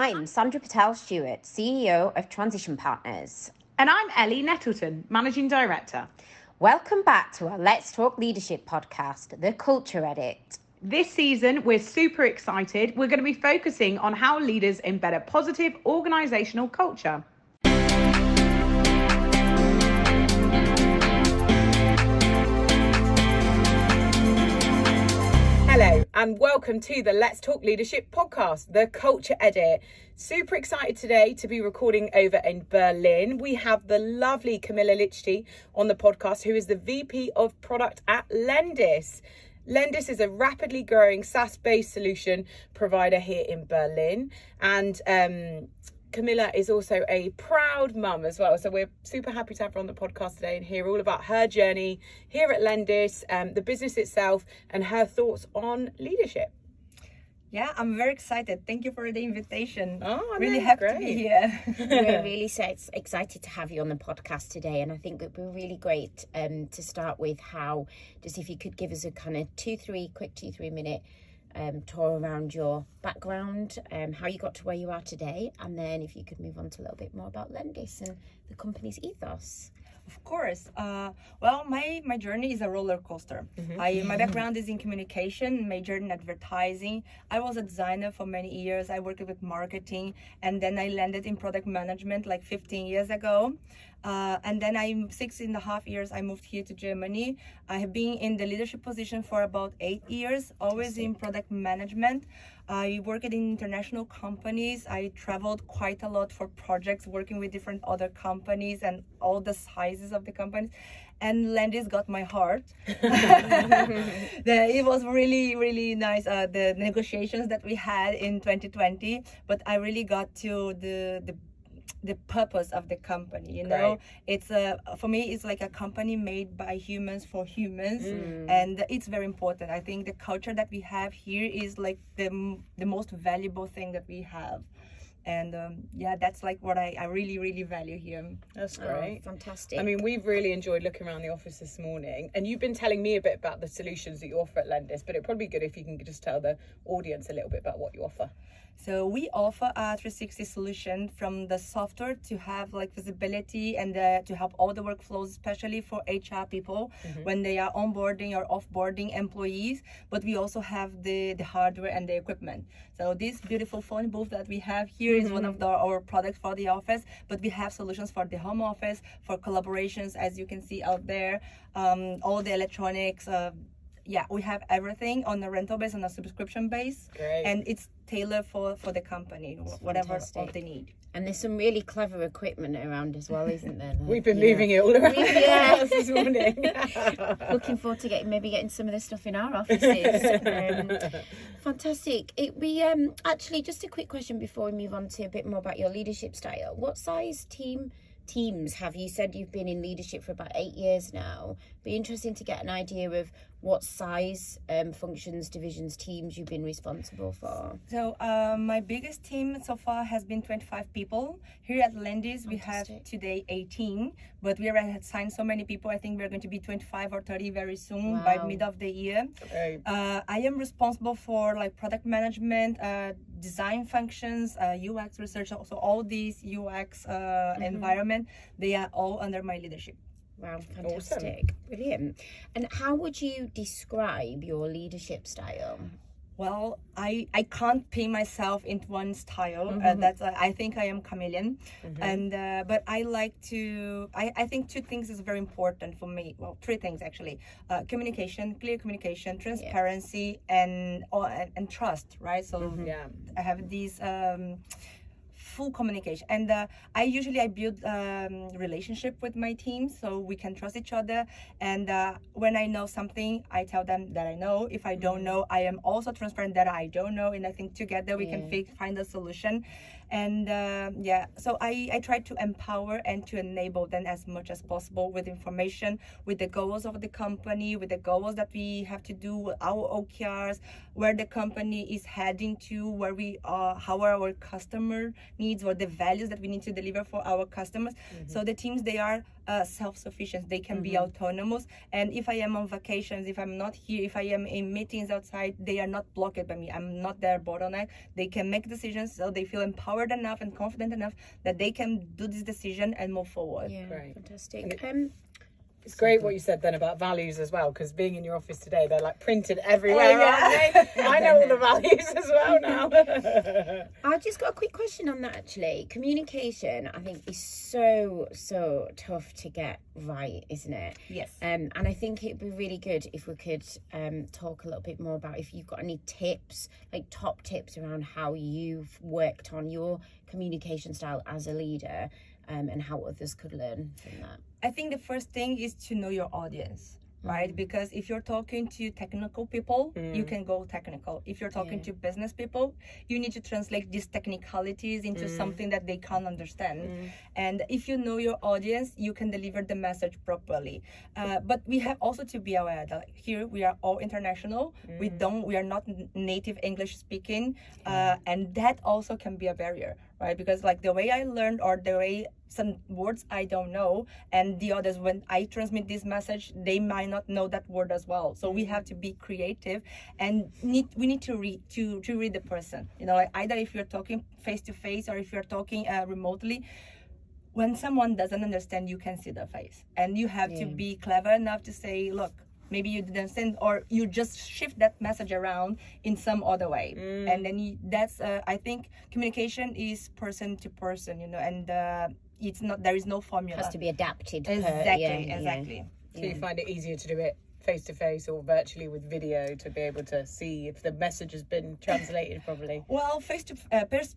I'm Sandra Patel Stewart, CEO of Transition Partners. And I'm Elly Nettleton, Managing Director. Welcome back to our Let's Talk Leadership podcast, The Culture Edit. This season, we're super excited. We're going to be focusing on how leaders embed a positive organisational culture. Hello and welcome to the Let's Talk Leadership podcast, The Culture Edit. Super excited today to be recording over in Berlin. We have the lovely Camilla Lichti on the podcast, who is the VP of Product at Lendis. Lendis is a rapidly growing SaaS-based solution provider here in Berlin, and Camilla is also a proud mum as well. So we're super happy to have her on the podcast today and hear all about her journey here at Lendis, the business itself, and her thoughts on leadership. Yeah, I'm very excited. Thank you for the invitation. Oh, I'm really happy to be here. We're really excited to have you on the podcast today, and I think it would be really great to start with how, just if you could give us a kind of quick 2-3 minute tour around your background, how you got to where you are today, and then if you could move on to a little bit more about Lendis and the company's ethos. Of course. Well, my journey is a roller coaster. My background is in communication, majored in advertising. I was a designer for many years. I worked with marketing, and then I landed in product management like 15 years ago. And then 6.5 years, I moved here to Germany. I have been in the leadership position for about 8 years, always in product management. I worked in international companies. I traveled quite a lot for projects, working with different other companies and all the sizes of the companies. And Lendis got my heart. It was really, really nice, the negotiations that we had in 2020. But I really got to the purpose of the company, you know. Right. It's for me, it's like a company made by humans for humans, and it's very important. I think the culture that we have here is like the most valuable thing that we have, and that's like what I really, really value here. That's great. Oh, fantastic. I mean, we've really enjoyed looking around the office this morning, and you've been telling me a bit about the solutions that you offer at Lendis, but it'd probably be good if you can just tell the audience a little bit about what you offer. So we offer a 360 solution, from the software to have like visibility and to help all the workflows, especially for HR people when they are onboarding or offboarding employees. But we also have the hardware and the equipment. So this beautiful phone booth that we have here is one of our products for the office, but we have solutions for the home office, for collaborations, as you can see out there, all the electronics. We have everything on a rental base, on a subscription base. Great. And it's tailored for the company, whatever they need. And there's some really clever equipment around as well, isn't there? We've been moving it all around the house this morning. Looking forward to getting some of this stuff in our offices. Fantastic. We actually, just a quick question before we move on to a bit more about your leadership style. What size teams have you? Said you've been in leadership for about 8 years now. Be interesting to get an idea of what size functions, divisions, teams you've been responsible for. So my biggest team so far has been 25 people. Here at Lendis, we have today 18, but we already had signed so many people. I think we're going to be 25 or 30 very soon. By mid of the year. Right. I am responsible for like product management, design functions, UX research. So all these UX environment, they are all under my leadership. Wow, fantastic. Awesome. Brilliant. And how would you describe your leadership style? Well, I can't pin myself into one style. That's I think I am chameleon, and but I like to. I think two things is very important for me. Well, three things actually: communication, clear communication, transparency, and trust. Right. So I have these. Full communication, and I build relationship with my team so we can trust each other, and when I know something, I tell them that I know. If I don't know, I am also transparent that I don't know, and I think together we can find a solution. And so I try to empower and to enable them as much as possible with information, with the goals of the company, with the goals that we have to do with our OKRs, where the company is heading to, where we are, how our customer needs needs or the values that we need to deliver for our customers. So the teams, they are self-sufficient. They can be autonomous. And if I am on vacations, if I'm not here, if I am in meetings outside, they are not blocked by me. I'm not their bottleneck. They can make decisions, so they feel empowered enough and confident enough that they can do this decision and move forward. Yeah, Great. fantastic. It's great what you said then about values as well, because being in your office today, they're like printed everywhere, aren't they? I know all the values as well now. I just got a quick question on that actually. Communication, I think, is so tough to get right, isn't it? Yes. And I think it'd be really good if we could talk a little bit more about if you've got any tips, like top tips around how you've worked on your communication style as a leader, and how others could learn from that. I think the first thing is to know your audience, right? Because if you're talking to technical people, you can go technical. If you're talking to business people, you need to translate these technicalities into something that they can understand. And if you know your audience, you can deliver the message properly. But we have also to be aware that here we are all international. We are not native English speaking, and that also can be a barrier, right? Because like the way I learned, or the way some words I don't know, and the others, when I transmit this message, they might not know that word as well. So we have to be creative, and we need to read the person. You know, like either if you're talking face to face or if you're talking remotely, when someone doesn't understand, you can see their face, and you have to be clever enough to say, look, maybe you didn't understand, or you just shift that message around in some other way. And then that's I think communication is person to person, you know, and it's not, there is no formula. It has to be adapted. Exactly. So you find it easier to do it face to face or virtually with video to be able to see if the message has been translated properly? Well, face to face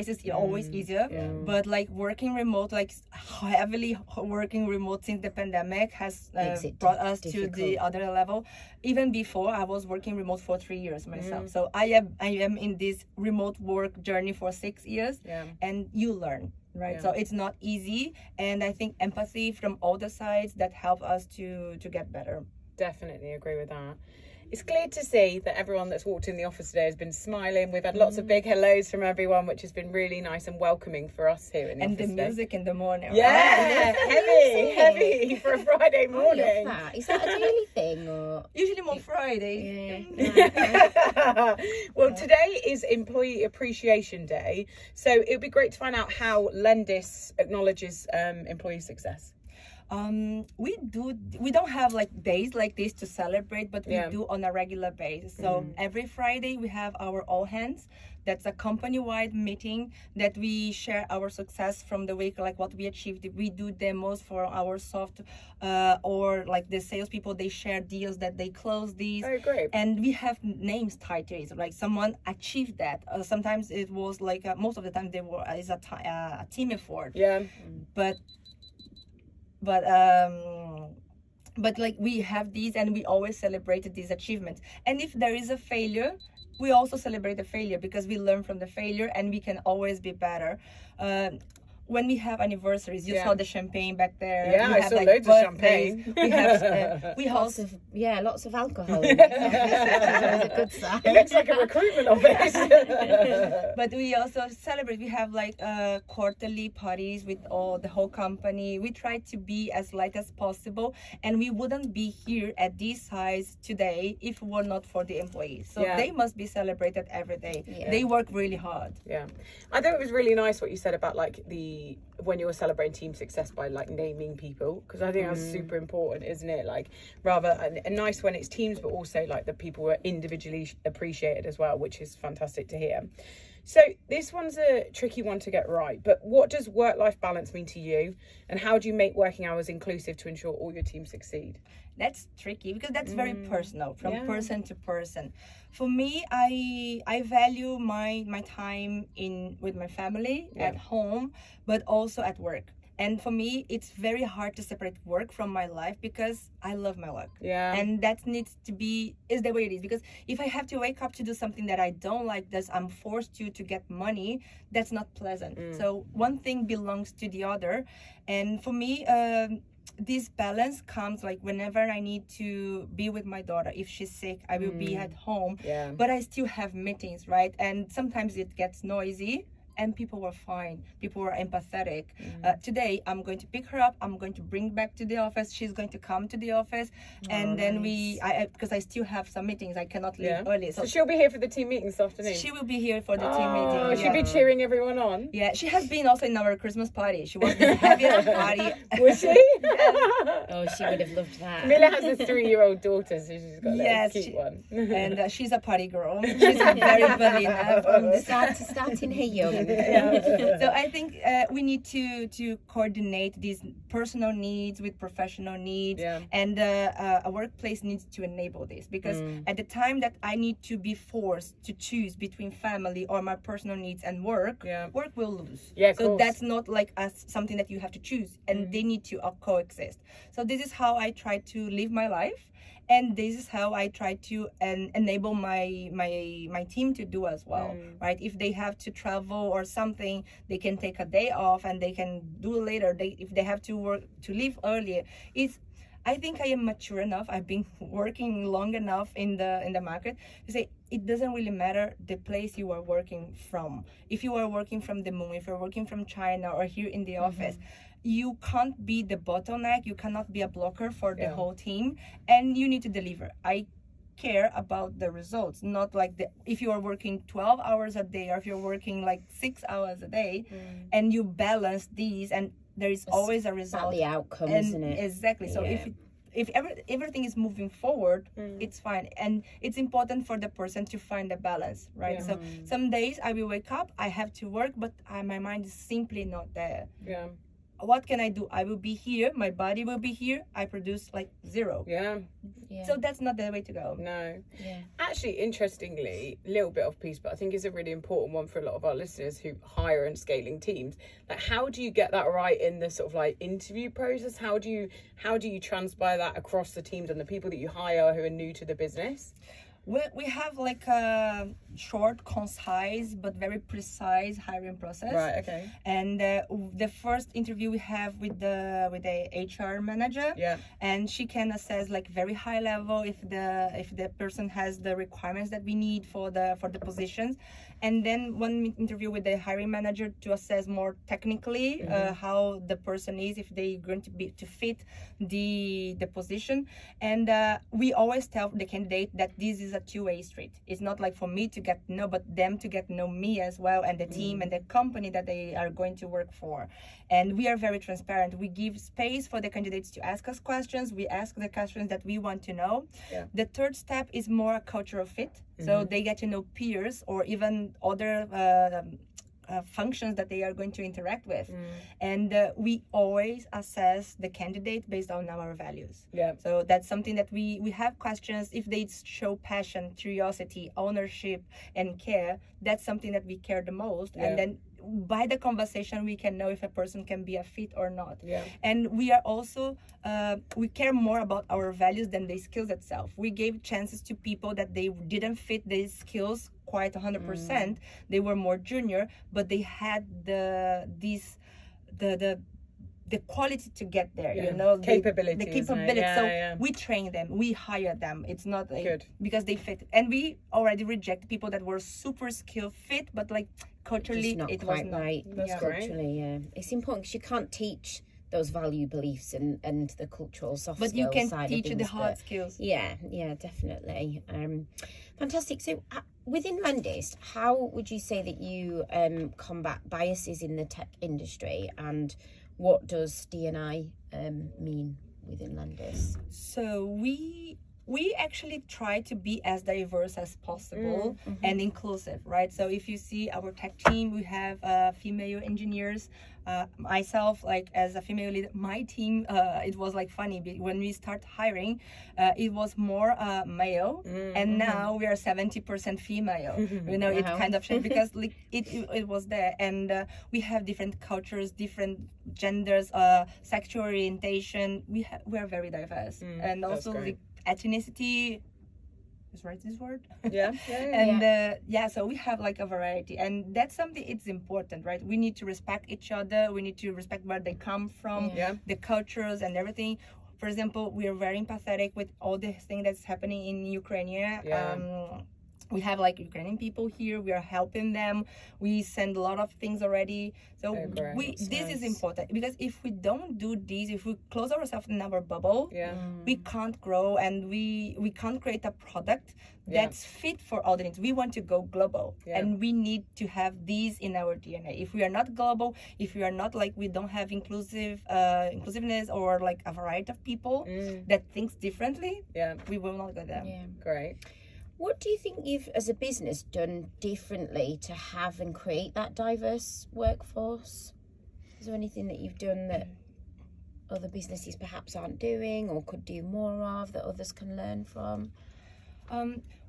is always easier, but like working remote, like heavily working remote since the pandemic has brought us to the other level. Even before, I was working remote for 3 years myself, so I am in this remote work journey for 6 years, and you learn. Right, so it's not easy, and I think empathy from all the sides that help us to get better. Definitely agree with that. It's clear to see that everyone that's walked in the office today has been smiling. We've had lots of big hellos from everyone, which has been really nice and welcoming for us here in the office. And the music in the morning. Yeah, right? heavy for a Friday morning. I love that. Is that a daily thing or? Usually more Friday. Well, today is Employee Appreciation Day, so it would be great to find out how Lendis acknowledges employee success. We don't have like days like this to celebrate, but we do on a regular basis. So every Friday we have our all hands. That's a company-wide meeting that we share our success from the week, like what we achieved. We do demos for our soft, or like the salespeople, they share deals that they close these. Oh, great. And we have names tied to it, like someone achieved that. Sometimes it was like, most of the time is a team effort. Yeah. But like we have these, and we always celebrate these achievements. And if there is a failure, we also celebrate the failure, because we learn from the failure and we can always be better. When we have anniversaries, you saw the champagne back there. Yeah, I saw loads of champagne. We have lots of alcohol. That was a good sign. It looks like a recruitment office. But we also celebrate. We have like quarterly parties with the whole company. We try to be as light as possible, and we wouldn't be here at this size today if it were not for the employees. So they must be celebrated every day. They work really hard. Yeah, I thought it was really nice what you said about like when you were celebrating team success by like naming people, because I think that's super important, isn't it? Like rather and nice when it's teams, but also like the people were individually appreciated as well, which is fantastic to hear. So this one's a tricky one to get right, but what does work-life balance mean to you, and how do you make working hours inclusive to ensure all your teams succeed? That's tricky, because that's very personal, from person to person. For me, I value my time with my family at home, but also at work. And for me, it's very hard to separate work from my life, because I love my work. Yeah. And that needs to be, is the way it is. Because if I have to wake up to do something that I don't like, that I'm forced to get money, that's not pleasant. So one thing belongs to the other. And for me, this balance comes like whenever I need to be with my daughter. If she's sick, I will be at home. But I still have meetings, right? And sometimes it gets noisy. and people were fine. People were empathetic. Today, I'm going to pick her up. I'm going to bring back to the office. She's going to come to the office, and then because I still have some meetings, I cannot leave early. So she'll be here for the team meeting this afternoon. She will be here for the team meeting. She'll be cheering everyone on. Yeah, she has been also in our Christmas party. She was the heaviest party. Was she? Oh, she would have loved that. Camilla has a 3-year-old daughter, so she's got a cute one. And she's a party girl. She's very Berliner. Starting her young. So I think we need to coordinate these personal needs with professional needs, and a workplace needs to enable this, because at the time that I need to be forced to choose between family or my personal needs and work will lose. So that's not like something that you have to choose, and they need to coexist. So this is how I try to live my life, and this is how I try to enable my team to do as well, right? If they have to travel or something, they can take a day off and they can do later. If they have to leave earlier, I think I am mature enough. I've been working long enough in the market to say it doesn't really matter the place you are working from. If you are working from the moon, if you're working from China or here in the office, you can't be the bottleneck. You cannot be a blocker for the whole team, and you need to deliver. I care about the results, not like if you are working 12 hours a day or if you're working like 6 hours a day, and you balance these, and there is always a result. The outcome, isn't it? Exactly. So if everything is moving forward, it's fine, and it's important for the person to find a balance, right? So some days I will wake up, I have to work, but my mind is simply not there. What can I do? I will be here, my body will be here, I produce like zero. So that's not the way to go. No. Actually, interestingly, a little bit off piece, but I think it's a really important one for a lot of our listeners who hire and scaling teams. Like, how do you get that right in the sort of like interview process? How do you transpire that across the teams and the people that you hire who are new to the business? We have like a short, concise, but very precise hiring process. Right. Okay. And the first interview we have with the HR manager. And she can assess like very high level if the person has the requirements that we need for the positions. And then one interview with the hiring manager to assess more technically how the person is, if they're going to fit the position. And we always tell the candidate that this is a two-way street. It's not like for me to get to know, but them to get to know me as well, and the team and the company that they are going to work for. And we are very transparent. We give space for the candidates to ask us questions. We ask the questions that we want to know. The third step is more a cultural fit. So they get to know peers or even other functions that they are going to interact with. And we always assess the candidate based on our values. So that's something that we have questions. If they show passion, curiosity, ownership, and care, that's something that we care the most. And then by the conversation, we can know if a person can be a fit or not. And we are also we care more about our values than the skills itself. We gave chances to people that they didn't fit these skills quite 100%. They were more junior, but they had the quality to get there, you know, capability. The capability. We train them, we hire them. It's not like, because they fit. And we already reject people that were super skill fit, but like culturally it was not right. That's culturally, it's important because you can't teach those value beliefs and the cultural soft skills. But you can side teach of things, the hard skills. Yeah, definitely. Fantastic. So within Lendis, how would you say that you combat biases in the tech industry, and what does D&I mean within Lendis? So we actually try to be as diverse as possible and inclusive, right? So if you see our tech team, we have female engineers. Myself, like as a female leader, my team, it was like funny when we start hiring, it was more male, and now we are 70% female. You know, it kind of changed because like it was there, and we have different cultures, different genders, sexual orientation. We are very diverse, and also like ethnicity. Is right this word? And so we have like a variety, and that's something, it's important, right? We need to respect each other, we need to respect where they come from, the cultures and everything. For example, we are very empathetic with all the thing that's happening in Ukraine. we have like Ukrainian people here. We are helping them. We send a lot of things already. So this is important, because if we don't do this, if we close ourselves in our bubble, we can't grow, and we can't create a product that's fit for all the needs. We want to go global, and we need to have these in our DNA. If we are not global, if we are not like, we don't have inclusiveness or like a variety of people that thinks differently, we will not go there. Great. What do you think you've, as a business, done differently to have and create that diverse workforce? Is there anything that you've done that other businesses perhaps aren't doing or could do more of, that others can learn from?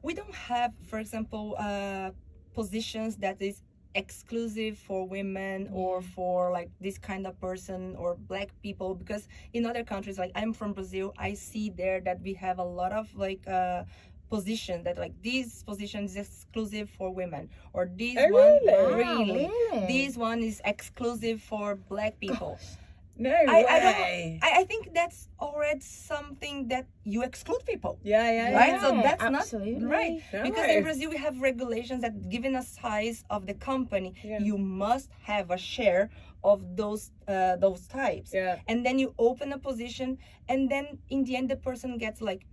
We don't have, for example, positions that is exclusive for women or for like this kind of person or Black people, because in other countries, like I'm from Brazil, I see there that we have a lot of like position that like this position is exclusive for women, or this this one is exclusive for Black people. Gosh. No way. I think that's already something that you exclude people. Right? Yeah, so that's absolutely not right. No. Because in Brazil we have regulations that, given a size of the company, you must have a share of those types. And then you open a position, and then in the end the person gets like,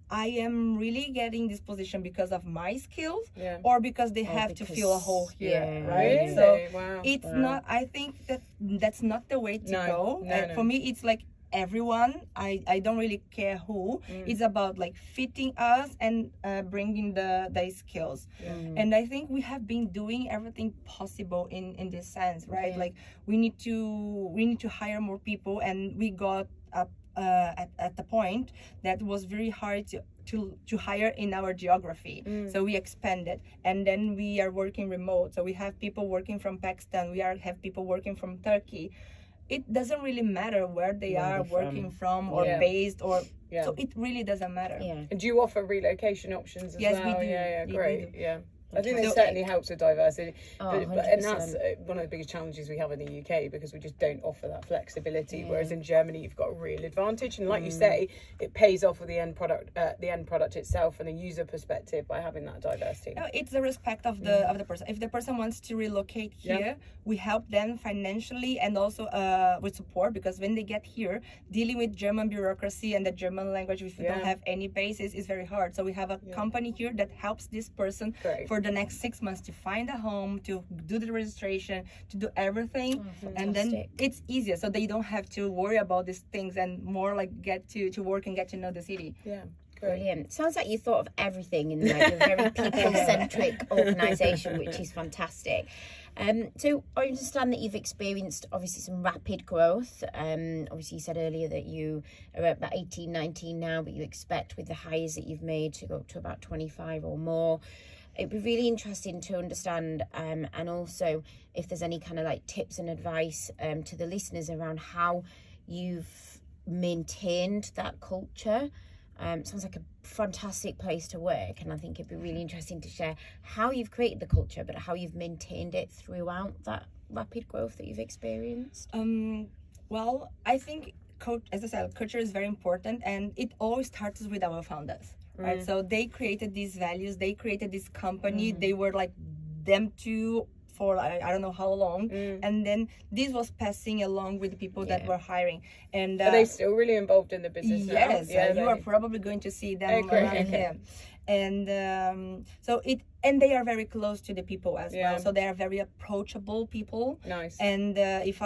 I am really getting this position because of my skills, or because they have to fill a hole here, right? Really? So it's not. I think that's not the way to go. For me, it's like everyone. I don't really care who. It's about like fitting us and bringing the skills. And I think we have been doing everything possible in this sense, right? Like we need to hire more people, and we got up. At the point that was very hard to hire in our geography, so we expanded, and then we are working remote. So we have people working from Pakistan, we have people working from Turkey. It doesn't really matter where they are working from or based, or so it really doesn't matter. And do you offer relocation options as well? Yes, we do. Great. We do. I think this certainly helps with diversity, and that's 100%. one of the biggest challenges we have in the UK, because we just don't offer that flexibility. Whereas in Germany, you've got a real advantage, and like you say, it pays off with the end product itself and the user perspective by having that diversity. No, it's the respect of the person. If the person wants to relocate here, we help them financially and also with support, because when they get here, dealing with German bureaucracy and the German language, if you don't have any basis, is very hard. So we have a company here that helps this person for the next 6 months to find a home, to do the registration, to do everything, and then it's easier, so they don't have to worry about these things, and more like get to work and get to know the city. Brilliant. Sounds like you thought of everything in like a very people-centric organisation, which is fantastic. So I understand that you've experienced obviously some rapid growth. Obviously you said earlier that you are at about 18, 19 now, but you expect with the hires that you've made to go up to about 25 or more. It'd be really interesting to understand, and also if there's any kind of like tips and advice to the listeners around how you've maintained that culture. Sounds like a fantastic place to work, and I think it'd be really interesting to share how you've created the culture, but how you've maintained it throughout that rapid growth that you've experienced. Well, I think, as I said, culture is very important, and it always starts with our founders. Right, so they created these values, they created this company, they were like them two for I don't know how long, and then this was passing along with the people that were hiring. And are they still really involved in the business now? Yes, you are probably going to see them around here. And so and they are very close to the people as well, so they are very approachable people. Nice. And if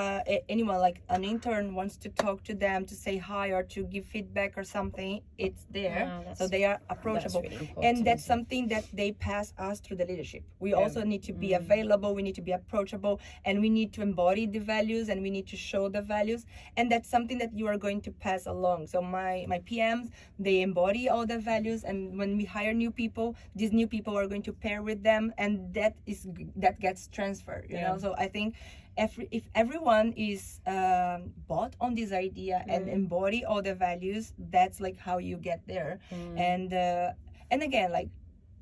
anyone, like an intern, wants to talk to them, to say hi or to give feedback or something, it's there. So they are approachable, really, and that's something that they pass us through the leadership. We also need to be available, we need to be approachable, and we need to embody the values, and we need to show the values, and that's something that you are going to pass along. So my PMs, they embody all the values, and when we hire new people, these new people are going to pair with them, and that gets transferred, you know. So I think if everyone is bought on this idea and embody all the values, that's like how you get there. And again, like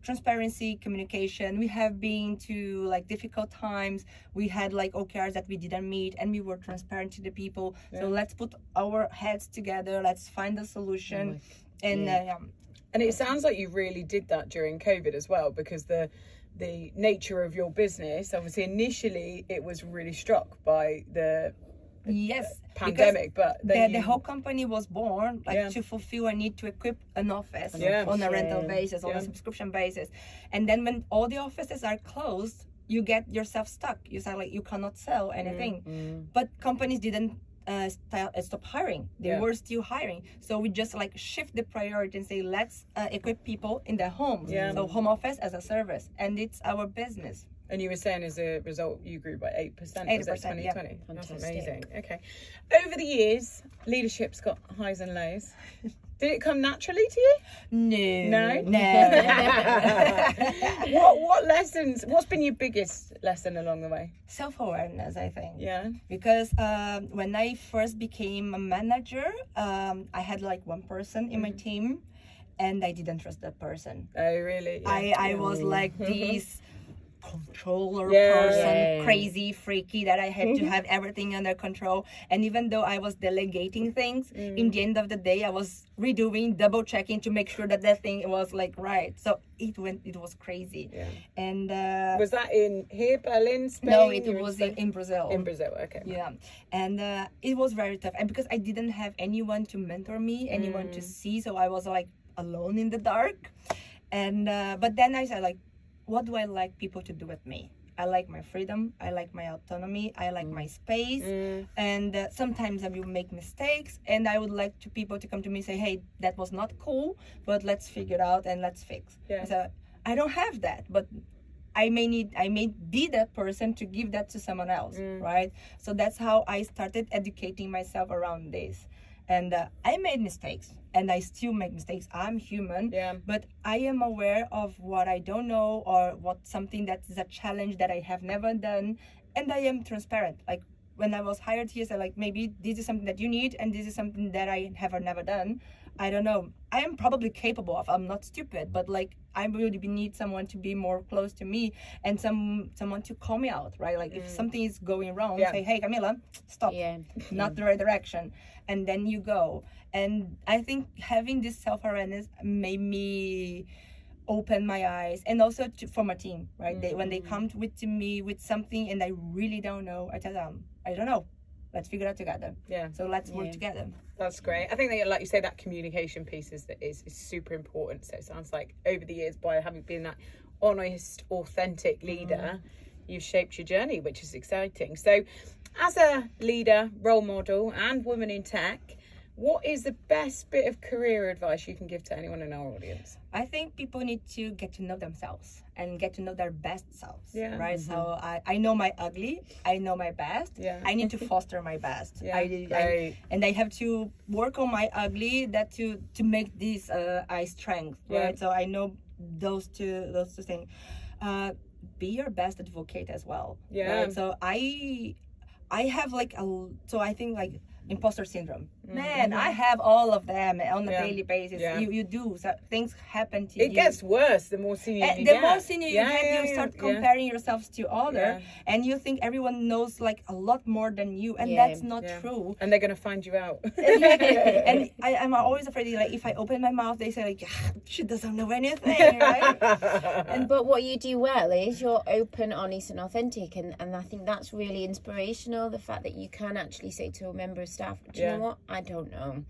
transparency, communication. We have been to like difficult times. We had like OKRs that we didn't meet, and we were transparent to the people. So let's put our heads together, let's find a solution. And it sounds like you really did that during COVID as well, because the nature of your business, obviously initially it was really struck by the Yes, pandemic, but then the whole company was born to fulfill a need to equip an office on a rental basis, on a subscription basis. And then when all the offices are closed, you get yourself stuck. You say like you cannot sell anything. But companies didn't stop hiring. They were still hiring. So we just like shift the priority and say, let's equip people in their homes. So home office as a service, and it's our business. And you were saying as a result, you grew by 8%. 8%, was that 2020? yeah. That's Fantastic. amazing. Okay. Over the years, leadership's got highs and lows. Did it come naturally to you? No. What lessons? What's been your biggest lesson along the way? Self-awareness, I think. Yeah. Because when I first became a manager, I had like one person in my team, and I didn't trust that person. Oh, really? Yeah. I was like this controller person, crazy, freaky, that I had to have everything under control. And even though I was delegating things, in the end of the day, I was redoing, double checking to make sure that thing was like right. So it was crazy. Yeah. And was that in here, Berlin, Spain? No, it was in Brazil. In Brazil, okay. Yeah, and it was very tough, and because I didn't have anyone to mentor me, anyone to see, so I was like alone in the dark. And but then I said like, what do I like people to do with me? I like my freedom, I like my autonomy, I like my space, and sometimes I will make mistakes, and I would like people to come to me and say, hey, that was not cool, but let's figure it out and let's fix. So I don't have that, but I may be that person to give that to someone else, right? So that's how I started educating myself around this. And I made mistakes, and I still make mistakes. I'm human, but I am aware of what I don't know, or what something that is a challenge that I have never done, and I am transparent. Like when I was hired here, so like maybe this is something that you need, and this is something that I have never done. I don't know. I am probably capable of. I'm not stupid, but like I really need someone to be more close to me, and someone to call me out, right? Like if something is going wrong, say, hey, Camilla, stop. Not the right direction. And then you go. And I think having this self-awareness made me open my eyes, and also for my team, right? When they come to me with something and I really don't know, I tell them, I don't know. Let's figure it out together. So let's work together. That's great. I think that, like you say, that communication piece is super important. So it sounds like over the years, by having been that honest, authentic leader, you've shaped your journey, which is exciting. So as a leader, role model, and woman in tech, what is the best bit of career advice you can give to anyone in our audience? I think people need to get to know themselves and get to know their best selves, right? So I know my ugly, I know my best, I need to foster my best. And I have to work on my ugly that to make this I strength, right? So I know those two things. Be your best advocate as well. Right? So I have like so I think like imposter syndrome. Man, I have all of them on a daily basis. You do. So things happen to you. It gets worse the more senior you get. The more senior you get, you start comparing yourselves to others, and you think everyone knows like a lot more than you, and that's not true. And they're going to find you out. And I'm always afraid, like, if I open my mouth, they say like, she doesn't know anything, right? But what you do well is you're open, honest, and authentic, and I think that's really inspirational. The fact that you can actually say to a member of staff, do you know what? I don't know.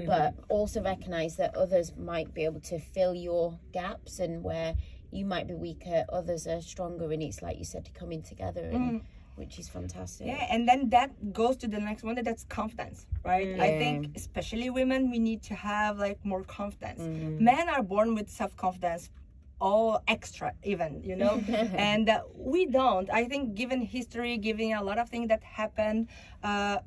But also recognize that others might be able to fill your gaps, and where you might be weaker, others are stronger, and it's like you said, coming together, and which is fantastic. And then that goes to the next one, that's confidence, right? I think especially women, we need to have like more confidence. Men are born with self-confidence, all extra even, you know. And we don't. I think given history, given a lot of things that happened,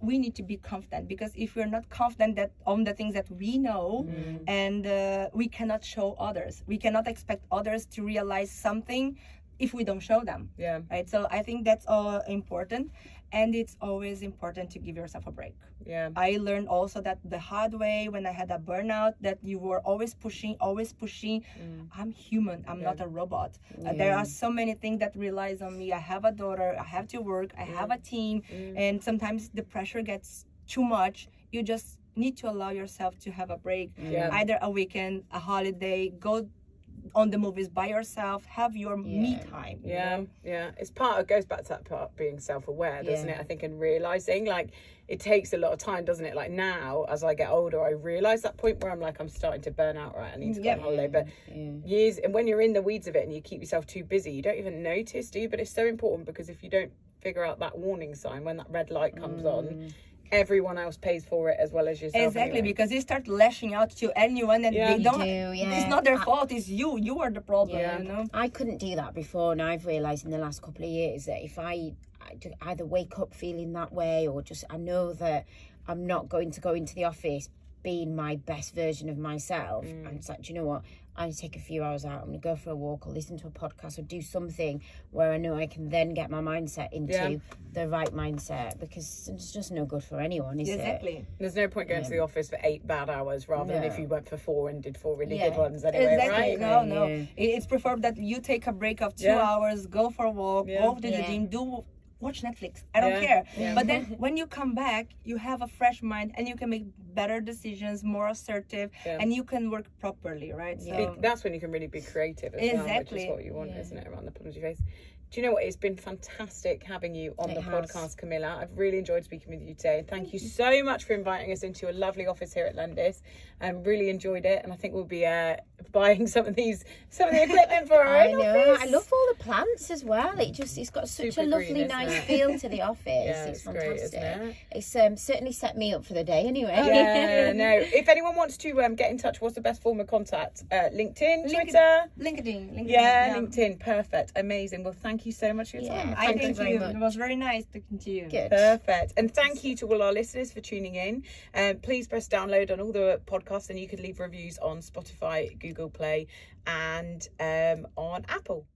we need to be confident, because if we're not confident that on the things that we know, and we cannot show others, we cannot expect others to realize something if we don't show them, right? So I think that's all important, and it's always important to give yourself a break. I learned also that the hard way when I had a burnout, that you were always pushing. I'm human, I'm not a robot. There are so many things that relies on me. I have a daughter, I have to work, I have a team, and sometimes the pressure gets too much. You just need to allow yourself to have a break. Yeah. Either a weekend, a holiday, go on the movies by yourself, have your me time. You know? It goes back to that part of being self-aware, doesn't it? I think, and realizing, like, it takes a lot of time, doesn't it? Like, now as I get older, I realize that point where I'm like, I'm starting to burn out, right? I need to go on holiday. But years, and when you're in the weeds of it and you keep yourself too busy, you don't even notice, do you? But it's so important, because if you don't figure out that warning sign when that red light comes on, everyone else pays for it as well as yourself. Exactly, anyway. because you start lashing out to anyone, and they don't. It's not their fault. It's you. You are the problem. You know. I couldn't do that before, and I've realised in the last couple of years that if I either wake up feeling that way, or just I know that I'm not going to go into the office being my best version of myself, and it's like, do you know what? I take a few hours out. I'm going to go for a walk, or listen to a podcast, or do something where I know I can then get my mindset into the right mindset, because it's just no good for anyone, is it? There's no point going to the office for 8 bad hours rather than if you went for 4 and did 4 really good ones anyway, right? No. It's preferred that you take a break of 2 hours, go for a walk, go to the gym, watch Netflix. I don't care. But then when you come back, you have a fresh mind, and you can make better decisions, more assertive, and you can work properly, right? So that's when you can really be creative as well, which is what you want, isn't it? Around the palms of your face. Do you know what? It's been fantastic having you on the podcast, Camilla. I've really enjoyed speaking with you today. Thank you so much for inviting us into your lovely office here at Lendis. Really enjoyed it, and I think we'll be buying some of the equipment for our own office. I love all the plants as well. It's got such a lovely, nice feel to the office. It's fantastic. great, isn't it? It's certainly set me up for the day anyway. If anyone wants to get in touch, what's the best form of contact? LinkedIn, Twitter? LinkedIn. LinkedIn. Perfect. Amazing. Well, thank you so much for your time. Thank you very much. It was very nice talking to you. Good. Perfect. And thank you to all our listeners for tuning in. Please press download on all the podcasts, and you can leave reviews on Spotify, Google Play, and on Apple.